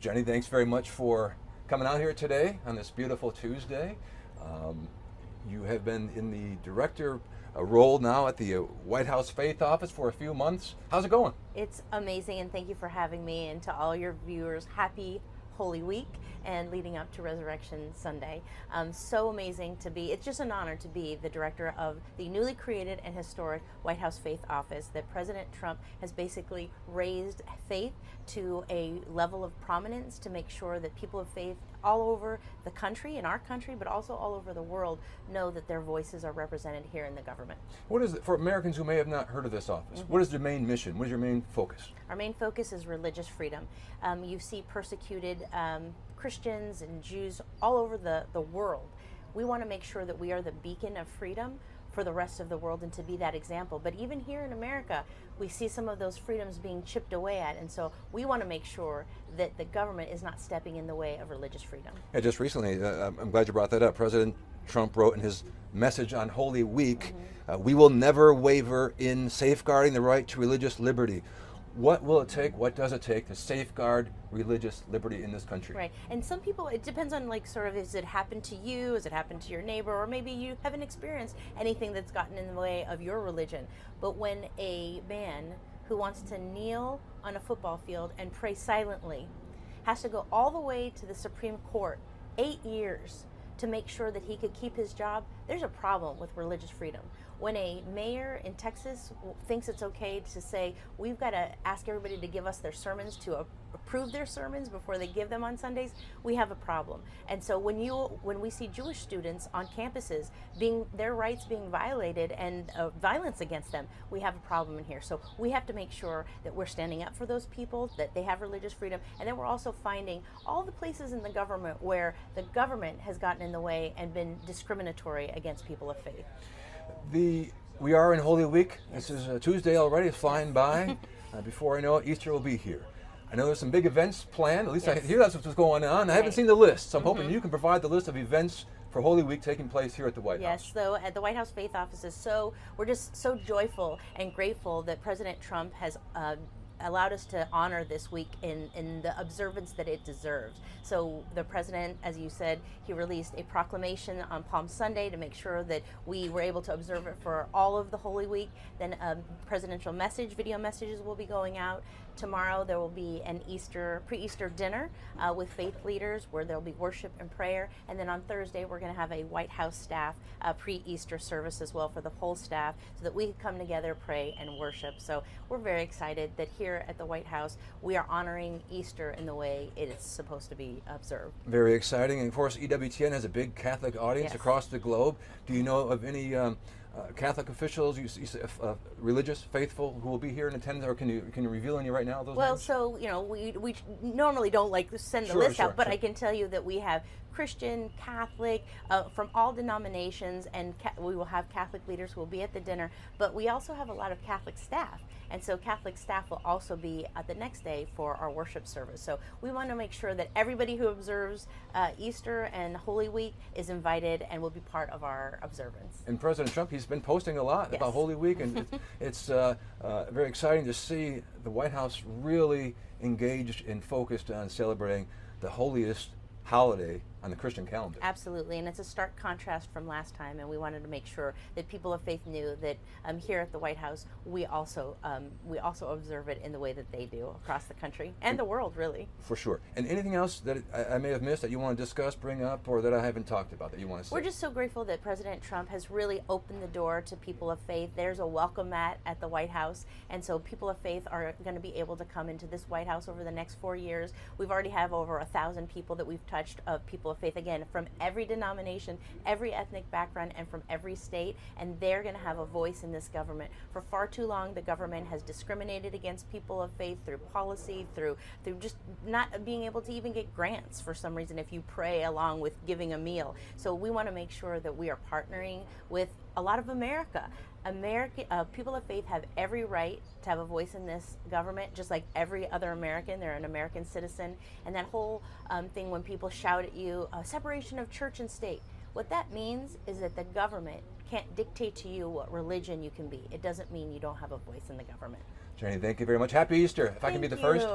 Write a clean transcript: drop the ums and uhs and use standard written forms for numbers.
Jenny, thanks very much for coming out here today on this beautiful Tuesday. You have been in the director role now at the White House Faith Office for a few months. How's it going? It's amazing, and thank you for having me, and to all your viewers, happy Holy Week and leading up to Resurrection Sunday. So amazing to be, it's just an honor to be the director of the newly created and historic White House Faith Office that President Trump has basically raised faith to a level of prominence to make sure that people of faith all over the country, in our country, but also all over the world, know that their voices are represented here in the government. What is it, for Americans who may have not heard of this office, what is the main mission? What is your main focus? Our main focus is religious freedom. You see persecuted Christians and Jews all over the world. We want to make sure that we are the beacon of freedom for the rest of the world and to be that example. But even here in America, we see some of those freedoms being chipped away at, and so we want to make sure that the government is not stepping in the way of religious freedom. Yeah, just recently, I'm glad you brought that up, President Trump wrote in his message on Holy Week, we will never waver in safeguarding the right to religious liberty. What will it take, what does it take to safeguard religious liberty in this country? Right, and some people, it depends on like sort of, is it happened to you, has it happened to your neighbor, or maybe you haven't experienced anything that's gotten in the way of your religion. But when a man who wants to kneel on a football field and pray silently has to go all the way to the Supreme Court, 8 years, to make sure that he could keep his job, there's a problem with religious freedom. When a mayor in Texas thinks it's okay to say, we've got to ask everybody to give us their sermons, to approve their sermons before they give them on Sundays, we have a problem. And so when we see Jewish students on campuses, their rights being violated and violence against them, we have a problem in here. So we have to make sure that we're standing up for those people, that they have religious freedom, and then we're also finding all the places in the government where the government has gotten in the way and been discriminatory against people of faith. We are in Holy Week. This is Tuesday already. It's flying by. Before I know it, Easter will be here. I know there's some big events planned. At least I hear that's what's going on. I haven't seen the list, so I'm hoping you can provide the list of events for Holy Week taking place here at the White House. Yes, so at the White House Faith Office we're just so joyful and grateful that President Trump has allowed us to honor this week in the observance that it deserves. So the president, as you said, he released a proclamation on Palm Sunday to make sure that we were able to observe it for all of the Holy Week. Then presidential video messages will be going out. Tomorrow there will be an pre-Easter dinner with faith leaders where there will be worship and prayer. And then on Thursday we're going to have a White House staff pre-Easter service as well for the whole staff so that we can come together, pray, and worship. So we're very excited that here at the White House we are honoring Easter in the way it is supposed to be observed. Very exciting. And of course, EWTN has a big Catholic audience across the globe. Do you know of any Catholic officials, religious, faithful, who will be here in attendance, or can you reveal any right now? Those names? So we normally don't like to send the list out, but I can tell you that we have Christian, Catholic, from all denominations, and we will have Catholic leaders who will be at the dinner. But we also have a lot of Catholic staff, and so Catholic staff will also be at the next day for our worship service. So we want to make sure that everybody who observes Easter and Holy Week is invited and will be part of our observance. And President Trump, he's been posting a lot about Holy Week, and it's very exciting to see the White House really engaged and focused on celebrating the holiest holiday on the Christian calendar. Absolutely, and it's a stark contrast from last time, and we wanted to make sure that people of faith knew that here at the White House we also observe it in the way that they do across the country and the world, really. For sure. And anything else that I may have missed that you want to discuss, bring up, or that I haven't talked about that you want to say? We're just so grateful that President Trump has really opened the door to people of faith. There's a welcome mat at the White House, and so people of faith are going to be able to come into this White House over the next 4 years. We've already have over 1,000 people that we've touched of people of faith, again, from every denomination, every ethnic background, and from every state, and they're going to have a voice in this government. For far too long, the government has discriminated against people of faith through policy, through just not being able to even get grants for some reason if you pray along with giving a meal. So we want to make sure that we are partnering with a lot of America. People of faith have every right to have a voice in this government, just like every other American. They're an American citizen. And that whole thing when people shout at you, separation of church and state, what that means is that the government can't dictate to you what religion you can be. It doesn't mean you don't have a voice in the government. Jenny, thank you very much. Happy Easter. If I can be the first.